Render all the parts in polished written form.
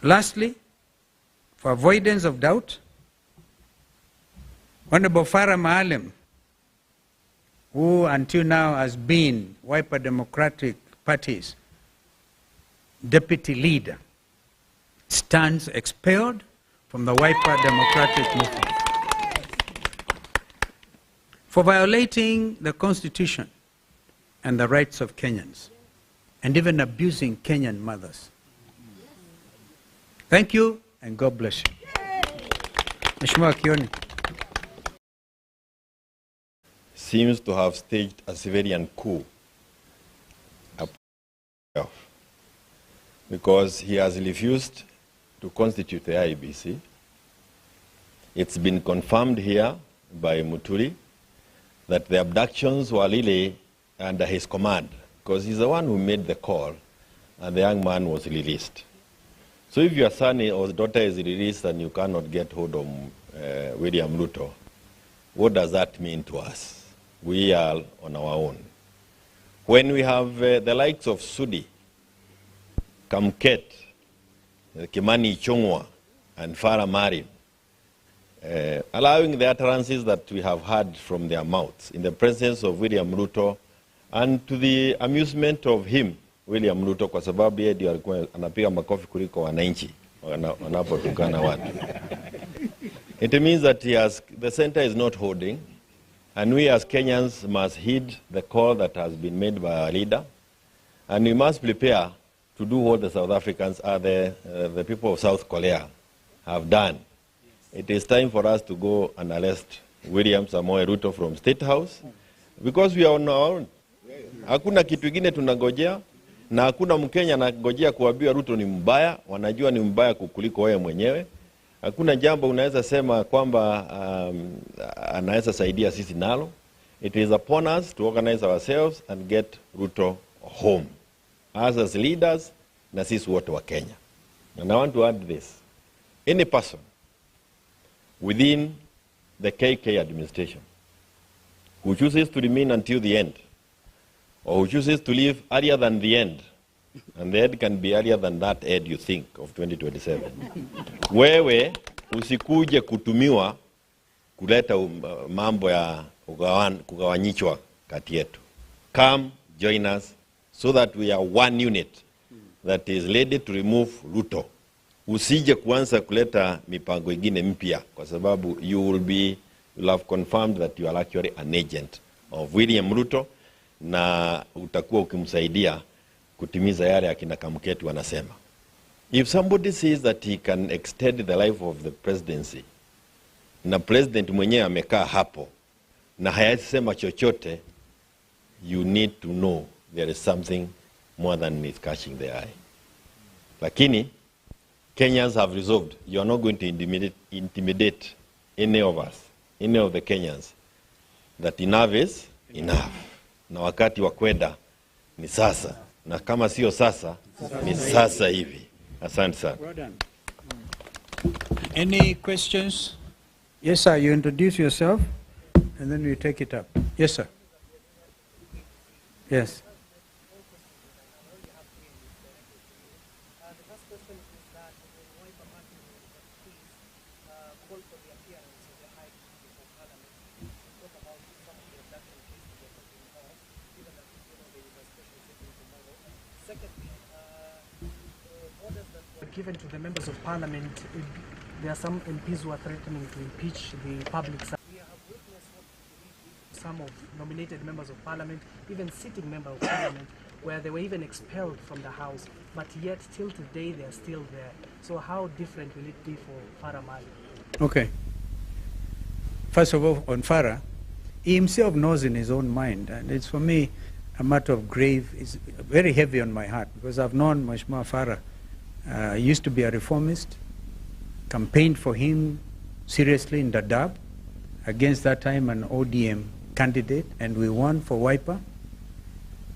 Lastly, for avoidance of doubt, Honorable Farah Maalim, who until now has been Wiper Democratic Party's deputy leader, stands expelled from the Wiper Democratic Movement for violating the Constitution and the rights of Kenyans, and even abusing Kenyan mothers. Thank you, and God bless you. Mheshimiwa Kioni. Seems to have staged a civilian coup because he has refused to constitute the IEBC. It's been confirmed here by Muturi that the abductions were really under his command, because he's the one who made the call and the young man was released. So if your son or daughter is released and you cannot get hold of William Ruto, what does that mean to us? We are on our own. When we have the likes of Sudi, Kamket, Kimani Ichung'wah, and Farah Maalim, allowing the utterances that we have heard from their mouths in the presence of William Ruto, and to the amusement of him, William Ruto, kwa sababu yeye ndio alikuwa anapiga makofi kuliko wananchi wanapotukana watu. It means that the center is not holding, and we as Kenyans must heed the call that has been made by our leader, and we must prepare to do what the South Africans, the people of South Korea, have done. It is time for us to go and arrest William Samoei Ruto from State House, because we are on our own. Hakuna kitu kingine tunangojea, na hakuna Mkenya anangojea kuambiwa Ruto ni mbaya, wanajua ni mbaya kukuliko wewe mwenyewe. Hakuna jambo unaweza sema kwamba anaweza saidia sisi nalo. It is upon us to organize ourselves and get Ruto home. Us as leaders, na sisi wote wa Kenya. And I want to add this. Any person within the KK administration who chooses to remain until the end, or who chooses to leave earlier than the end, and the end can be earlier than that end you think of 2027. Wewe usikuje kutumiwa kuleta mambo ya kugawanyishwa kati yetu. Come, join us, so that we are one unit that is ready to remove Ruto. Usije kuanza kuleta mipango ingine mpya, kwa sababu you will have confirmed that you are actually an agent of William Ruto, na utakuwa ukimsaidia kutimiza yale akina Kamketi wanasema. If somebody says that he can extend the life of the presidency, na president mwenyewe amekaa hapo na hayasema chochote, you need to know there is something more than is catching the eye. Lakini Kenyans have resolved, you are not going to intimidate any of us, any of the Kenyans, that enough is enough. Na wakati wa kwenda ni sasa, na kama sio sasa ni sasa hivi. Asante sana. Any questions? Yes, sir. You introduce yourself, and then we take it up. Yes, sir. Yes. Given to the members of parliament, there are some MPs who are threatening to impeach the public. We have witnessed some of nominated members of parliament, even sitting members of parliament, where they were even expelled from the house, but yet till today they are still there. So how different will it be for Farah Maalim? Okay. First of all, on Farah, he himself knows in his own mind, and it's for me a matter of grave, it's very heavy on my heart, because I've known Mheshimiwa Farah. He used to be a reformist, campaigned for him seriously in Dadaab, against that time an ODM candidate, and we won for Wiper.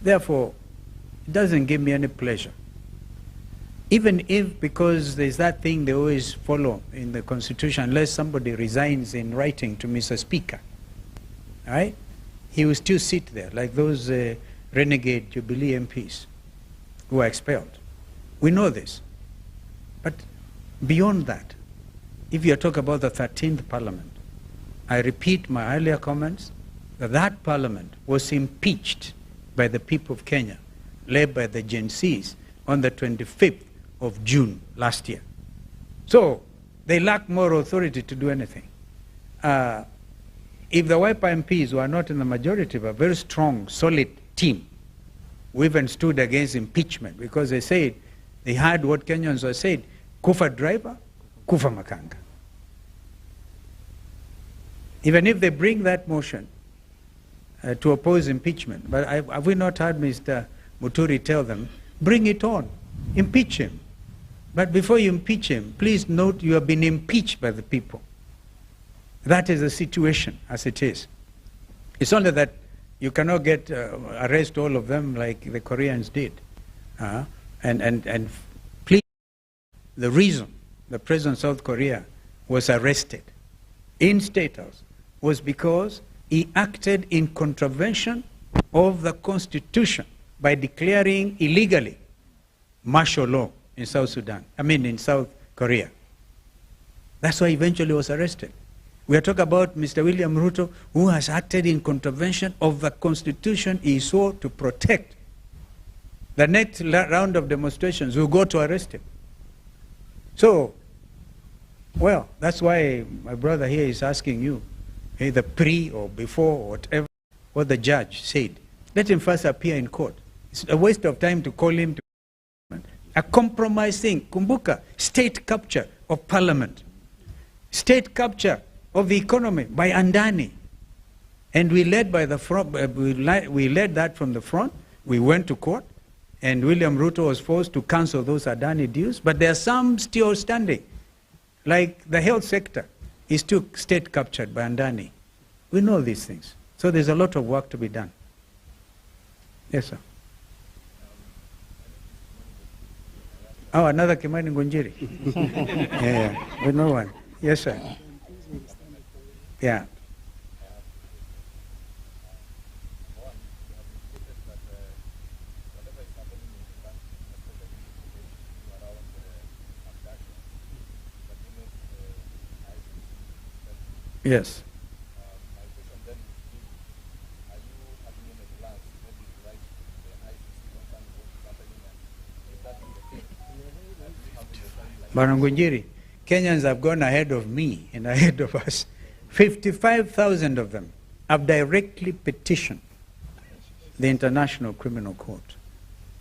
Therefore, it doesn't give me any pleasure. Even if, because there's that thing they always follow in the Constitution, unless somebody resigns in writing to Mr. Speaker, right? He will still sit there, like those renegade Jubilee MPs who are expelled. We know this. But beyond that, if you talk about the 13th Parliament, I repeat my earlier comments, that that Parliament was impeached by the people of Kenya, led by the Gen Zs, on the 25th of June last year. So they lack moral authority to do anything. If the Wiper MPs were not in the majority, but a very strong, solid team, we even stood against impeachment because they said, they heard what Kenyans were saying, kufa driver, kufa makanga. Even if they bring that motion to oppose impeachment, but have we not heard Mr. Muturi tell them, bring it on, impeach him. But before you impeach him, please note you have been impeached by the people. That is the situation as it is. It's only that you cannot get arrest all of them like the Koreans did. And please, the reason the President of South Korea was arrested in State House was because he acted in contravention of the Constitution by declaring illegally martial law in South Korea. That's why he eventually was arrested. We are talking about Mr. William Ruto, who has acted in contravention of the Constitution he swore to protect. The next round of demonstrations will go to arrest him. So, well, that's why my brother here is asking you, either pre or before or whatever, what the judge said. Let him first appear in court. It's a waste of time to call him to a compromising, kumbuka, state capture of parliament, state capture of the economy by Andani. And we led by the front, we led that from the front. We went to court, and William Ruto was forced to cancel those Adani deals, but there are some still standing. Like the health sector is still state captured by Andani. We know these things. So there's a lot of work to be done. Yes, sir. Oh, another Kimani Ngunjiri. Yeah, we know one. Yes, sir. Yeah. Yes. Barangunjiri, Kenyans have gone ahead of me and ahead of us. 55,000 of them have directly petitioned the International Criminal Court.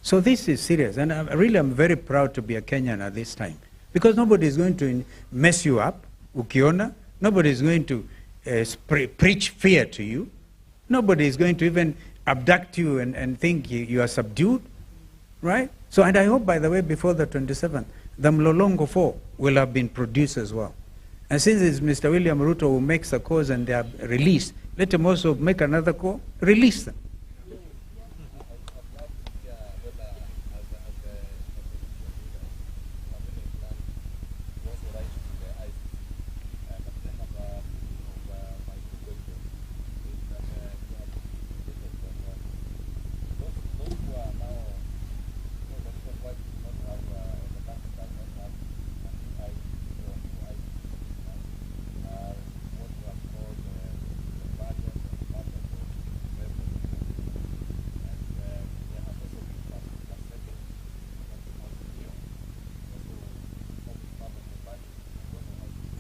So this is serious, and I really am very proud to be a Kenyan at this time, because nobody is going to mess you up, ukiona. Nobody is going to preach fear to you. Nobody is going to even abduct you and think you are subdued, right? So, and I hope, by the way, before the 27th, the Mlolongo 4 will have been produced as well. And since it's Mr. William Ruto who makes the calls and they are released, let him also make another call, release them.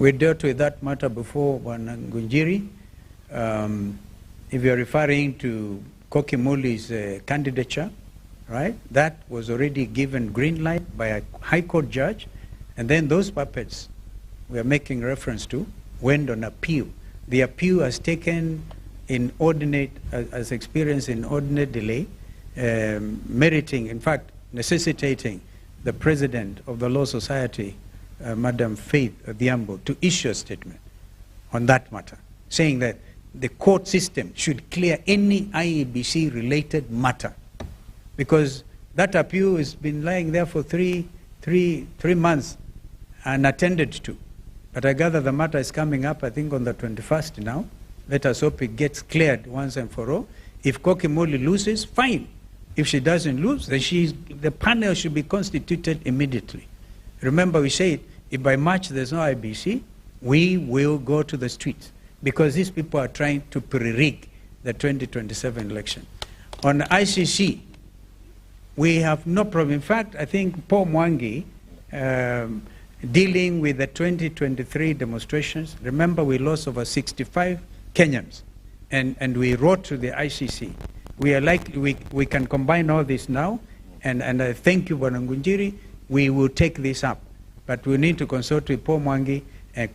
We dealt with that matter before, Ngunjiri. If you're referring to Koki Muli's candidature, right, that was already given green light by a high court judge, and then those puppets we are making reference to went on appeal. The appeal has taken inordinate, as experienced inordinate delay, meriting, in fact, necessitating the president of the Law Society, Madam Faith Odhiambo, to issue a statement on that matter, saying that the court system should clear any IEBC-related matter, because that appeal has been lying there for three months unattended to. But I gather the matter is coming up, I think, on the 21st now. Let us hope it gets cleared once and for all. If Koki Muli loses, fine. If she doesn't lose, then the panel should be constituted immediately. Remember, we said, if by March there's no IBC, we will go to the streets because these people are trying to pre-rig the 2027 election. On ICC, we have no problem. In fact, I think Paul Mwangi, dealing with the 2023 demonstrations, remember we lost over 65 Kenyans, and we wrote to the ICC. We are likely, we can combine all this now, and I thank you, Bwana. We will take this up, but we need to consult with Paul Mwangi and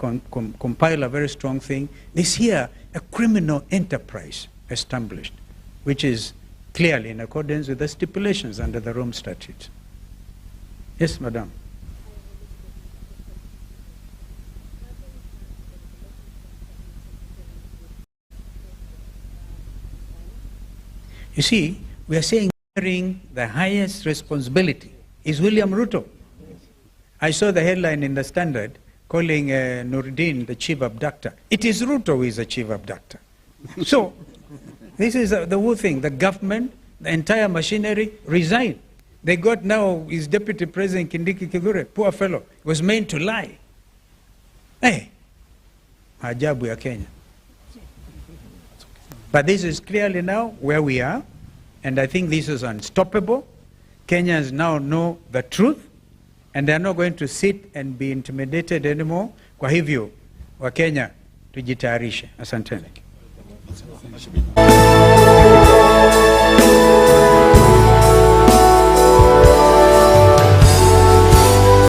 compile a very strong thing. This here, a criminal enterprise established, which is clearly in accordance with the stipulations under the Rome Statute. Yes, Madam. You see, we are saying the highest responsibility is William Ruto. I saw the headline in the Standard calling Nuruddin the chief abductor. It is Ruto who is the chief abductor. So, this is the whole thing. The government, the entire machinery resigned. They got now his deputy president, Kindiki Kithure, poor fellow, was meant to lie. Hey, ajabu ya Kenya. But this is clearly now where we are, and I think this is unstoppable. Kenyans now know the truth, and they are not going to sit and be intimidated anymore. Kwa hivyo, wa Kenya, tujitayarishe. Asanteni.